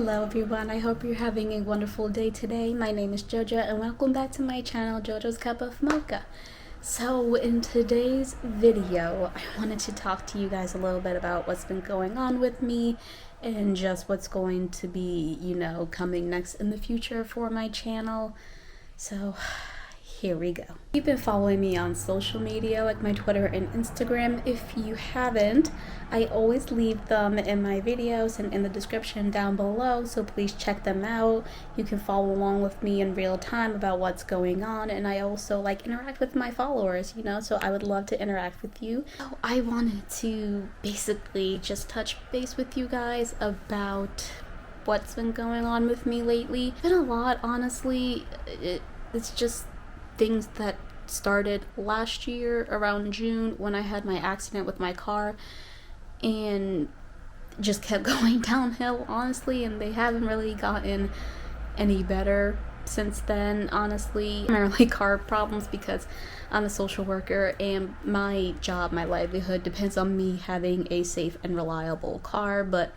Hello everyone, I hope you're having a wonderful day today. My name is JoJo and welcome back to my channel, JoJo's Cup of Mocha. So in today's video, I wanted to talk to you guys a little bit about what's been going on with me and just what's going to be, coming next in the future for my channel. So here we go. You've been following me on social media like my Twitter and Instagram. If you haven't, I always leave them in my videos and in the description down below, so please check them out. You can follow along with me in real time about what's going on, and I also interact with my followers, so I would love to interact with you. So I wanted to basically just touch base with you guys about what's been going on with me lately. It's been a lot, honestly. It's just things that started last year around June when I had my accident with my car and just kept going downhill, honestly, and they haven't really gotten any better since then, honestly. Primarily car problems because I'm a social worker and my job, my livelihood depends on me having a safe and reliable car, but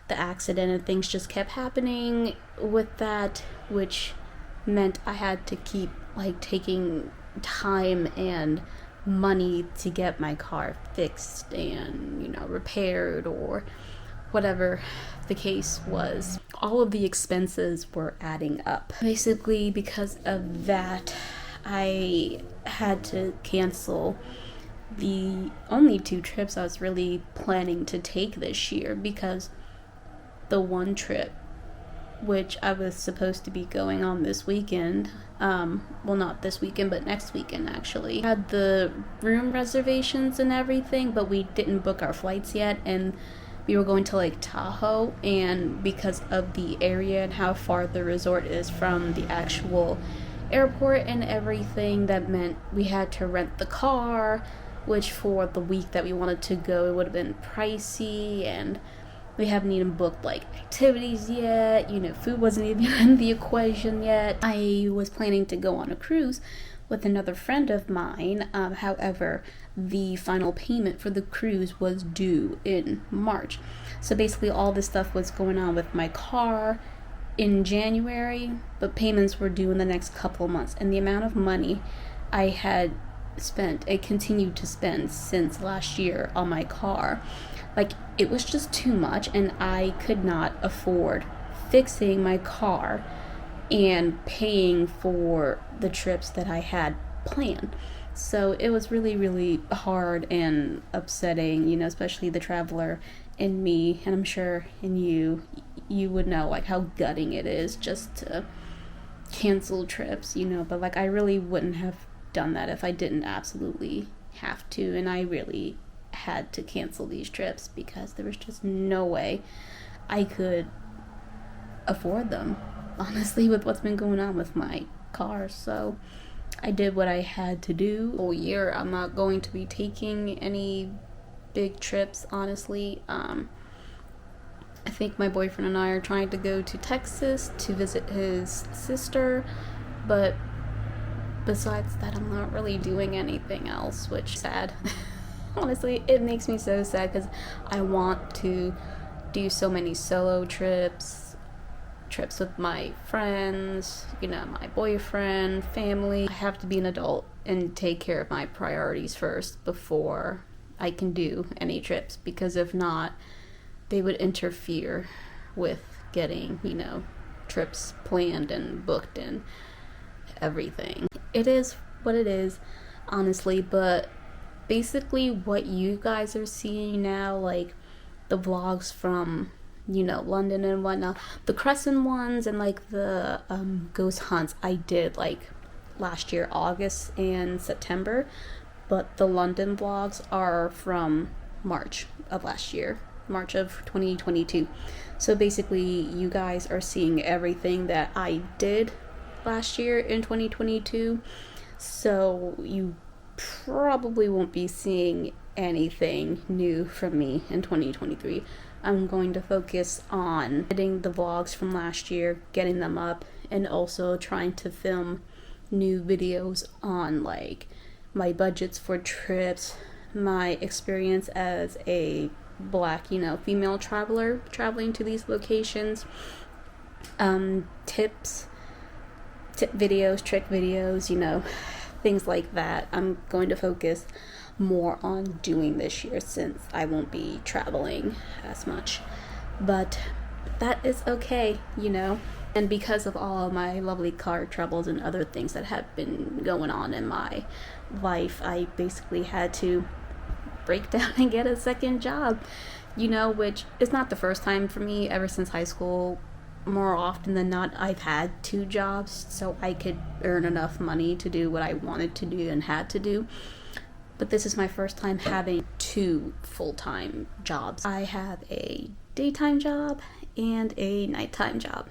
the accident and things just kept happening with that, which meant I had to keep taking time and money to get my car fixed and repaired or whatever the case was. All of the expenses were adding up. Basically, because of that, I had to cancel the only 2 trips I was really planning to take this year, because the one trip which I was supposed to be going on this weekend, well, not this weekend, but next weekend actually. Had the room reservations and everything, but we didn't book our flights yet, and we were going to Lake Tahoe, and because of the area and how far the resort is from the actual airport and everything, that meant we had to rent the car, which for the week that we wanted to go, it would have been pricey, and we haven't even booked activities yet, food wasn't even in the equation yet. I was planning to go on a cruise with another friend of mine, however, the final payment for the cruise was due in March. So basically all this stuff was going on with my car in January, but payments were due in the next couple of months, and the amount of money I had spent and continued to spend since last year on my car, it was just too much, and I could not afford fixing my car and paying for the trips that I had planned. So it was really, really hard and upsetting, especially the traveler in me, and I'm sure in you would know how gutting it is just to cancel trips, but I really wouldn't have done that if I didn't absolutely have to, and I really had to cancel these trips because there was just no way I could afford them, honestly, with what's been going on with my car. So I did what I had to do. All year I'm not going to be taking any big trips, honestly. I think my boyfriend and I are trying to go to Texas to visit his sister, but besides that, I'm not really doing anything else, which is sad. Honestly, it makes me so sad because I want to do so many solo trips with my friends, my boyfriend, family. I have to be an adult and take care of my priorities first before I can do any trips, because if not, they would interfere with getting, trips planned and booked and everything. It is what it is, honestly, but basically what you guys are seeing now, the vlogs from London and whatnot, the Crescent ones and the ghost hunts I did last year, August and September, but the London vlogs are from March of last year, March of 2022. So basically you guys are seeing everything that I did last year in 2022, so you probably won't be seeing anything new from me in 2023. I'm going to focus on editing the vlogs from last year, getting them up, and also trying to film new videos on my budgets for trips, my experience as a Black, female traveler traveling to these locations, tips, tip videos, trick videos, you know, things like that. I'm going to focus more on doing this year since I won't be traveling as much. But that is okay, you know. And because of all of my lovely car troubles and other things that have been going on in my life, I basically had to break down and get a second job, you know, which is not the first time for me. Ever since high school, more often than not, I've had 2 jobs so I could earn enough money to do what I wanted to do and had to do. But this is my first time having 2 full-time jobs. I have a daytime job and a nighttime job.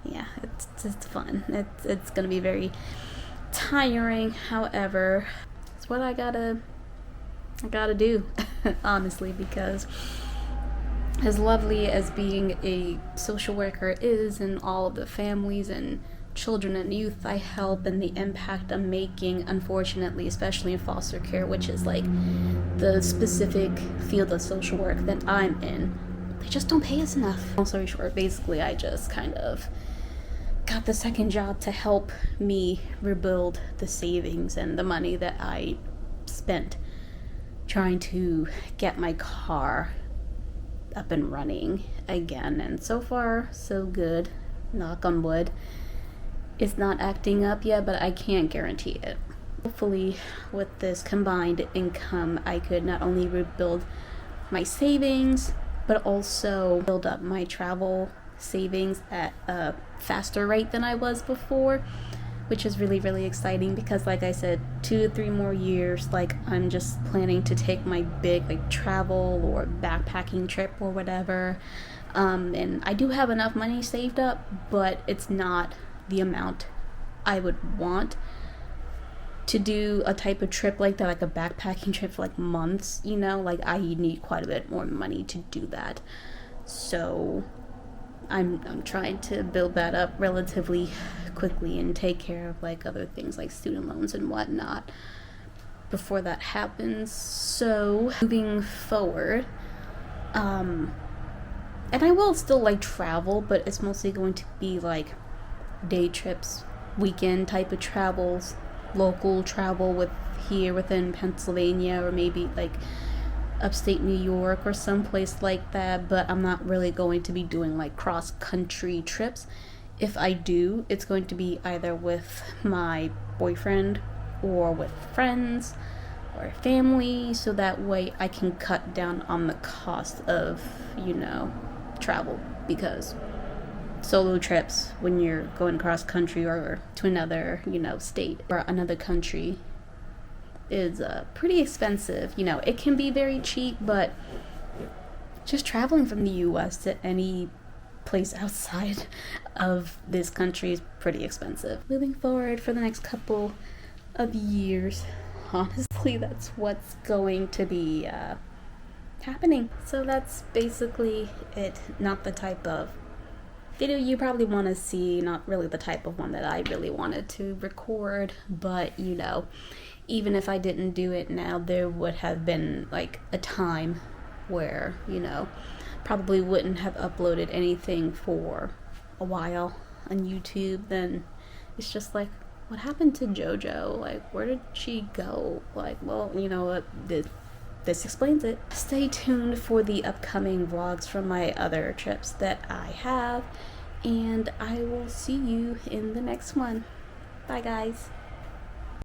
Yeah, it's fun. It's gonna be very tiring. However, it's what I gotta do, honestly, because as lovely as being a social worker is, and all of the families and children and youth I help and the impact I'm making, unfortunately, especially in foster care, which is like the specific field of social work that I'm in, they just don't pay us enough. Long story short, basically I just kind of got the second job to help me rebuild the savings and the money that I spent trying to get my car up and running again. And so far, so good. Knock on wood. It's not acting up yet, but I can't guarantee it. Hopefully, with this combined income, I could not only rebuild my savings, but also build up my travel savings at a faster rate than I was before, which is really, really exciting because, like I said, 2 to 3 more years, like, I'm just planning to take my big, like, travel or backpacking trip or whatever. And I do have enough money saved up, but it's not the amount I would want to do a type of trip like that, like a backpacking trip for like months, you know. Like, I need quite a bit more money to do that. So I'm trying to build that up relatively quickly and take care of like other things like student loans and whatnot before that happens. So moving forward, and I will still like travel, but it's mostly going to be like day trips, weekend type of travels, local travel with here within Pennsylvania, or maybe like upstate New York or someplace like that. But I'm not really going to be doing like cross country trips. If I do, it's going to be either with my boyfriend or with friends or family, so that way I can cut down on the cost of, you know, travel, because solo trips when you're going cross country or to another, you know, state or another country is pretty expensive. You know, it can be very cheap, but just traveling from the US to any place outside of this country is pretty expensive. Moving forward for the next couple of years, honestly, that's what's going to be happening. So that's basically it. Not the type of video you probably want to see, not really the type of one that I really wanted to record, but you know, even if I didn't do it now, there would have been like a time where, you know, probably wouldn't have uploaded anything for a while on YouTube. Then it's just like, what happened to JoJo? Like, where did she go? Like, well, you know what, this explains it. Stay tuned for the upcoming vlogs from my other trips that I have, and I will see you in the next one. Bye guys.